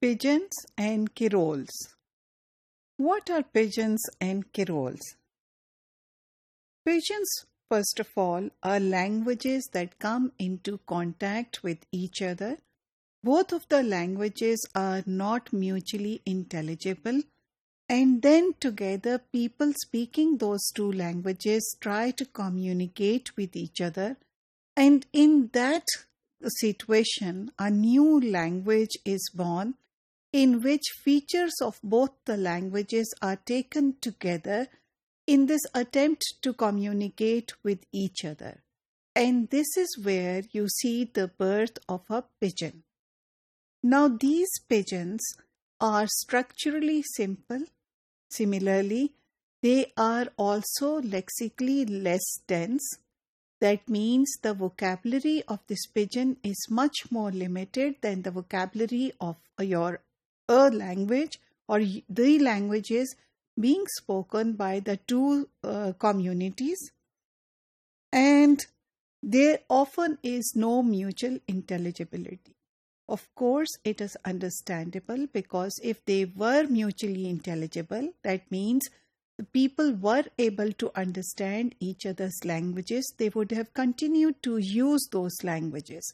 Pigeons and Carols. What are pigeons and carols? Pigeons, first of all, are languages that come into contact with each other. Both of the languages are not mutually intelligible, and then together people speaking those two languages try to communicate with each other, and in that situation, a new language is born in which features of both the languages are taken together in this attempt to communicate with each other. And this is where you see the birth of a pigeon. Now, these pigeons are structurally simple. Similarly, they are also lexically less dense. That means the vocabulary of this pigeon is much more limited than the vocabulary of your language or the languages being spoken by the two communities. And there often is no mutual intelligibility. Of course, it is understandable because if they were mutually intelligible, that means the people were able to understand each other's languages, they would have continued to use those languages.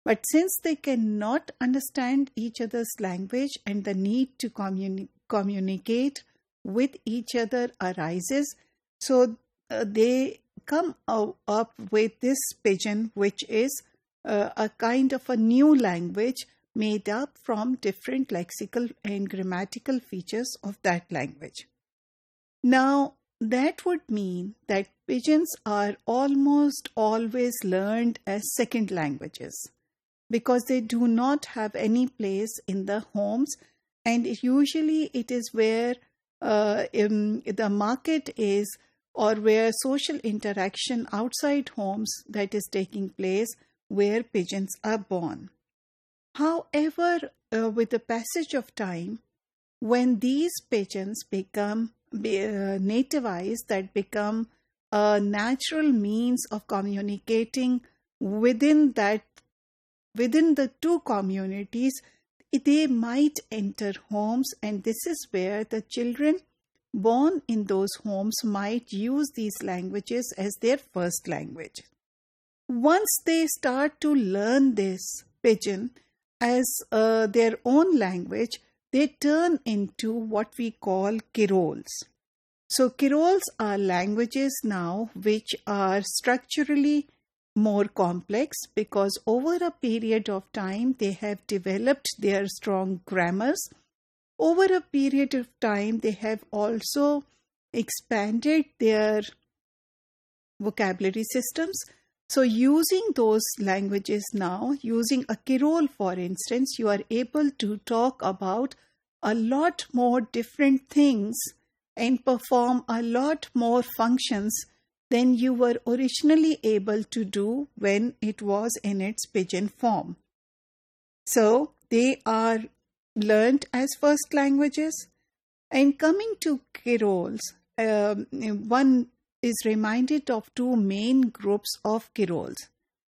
But since they cannot understand each other's language and the need to communicate with each other arises, so they come up with this pigeon, which is a kind of a new language made up from different lexical and grammatical features of that language. Now, that would mean that pigeons are almost always learned as second languages because they do not have any place in the homes, and usually it is where the market is or where social interaction outside homes that is taking place where pigeons are born. However, with the passage of time, when these pigeons become nativized, that become a natural means of communicating within the two communities, they might enter homes, and this is where the children born in those homes might use these languages as their first language. Once they start to learn this pigeon as their own language, they turn into what we call carols. So carols are languages now which are structurally more complex because over a period of time they have developed their strong grammars. Over a period of time they have also expanded their vocabulary systems. So using those languages now, using a carol for instance, you are able to talk about a lot more different things and perform a lot more functions than you were originally able to do when it was in its pigeon form. So they are learned as first languages. And coming to carols, one is reminded of two main groups of carols.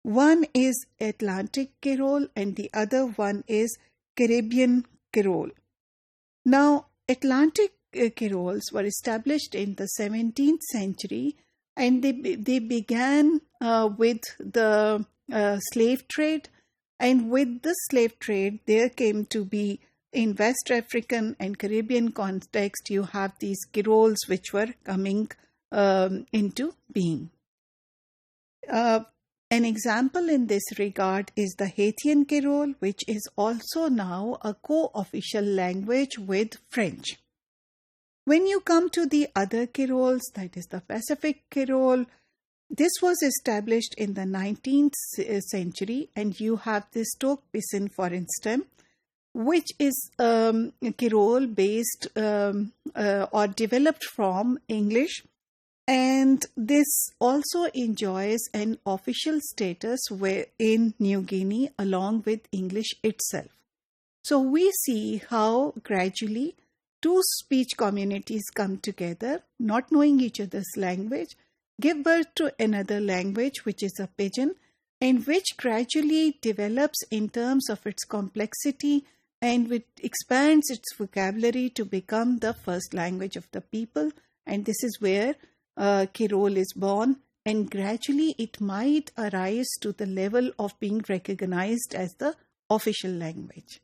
One is Atlantic carol and the other one is Caribbean carol. Now, Atlantic carols were established in the 17th century, and they began with the slave trade. And with the slave trade, there came to be, in West African and Caribbean context, you have these carols which were coming into being. An example in this regard is the Haitian carol, which is also now a co-official language with French. When you come to the other carols, that is the Pacific carol, this was established in the 19th century, and you have this Tok Pisin, for instance, which is a carol based or developed from English. And this also enjoys an official status in New Guinea along with English itself. So we see how gradually two speech communities come together, not knowing each other's language, give birth to another language, which is a pidgin, and which gradually develops in terms of its complexity and it expands its vocabulary to become the first language of the people. And this is where Creole is born, and gradually it might arise to the level of being recognized as the official language.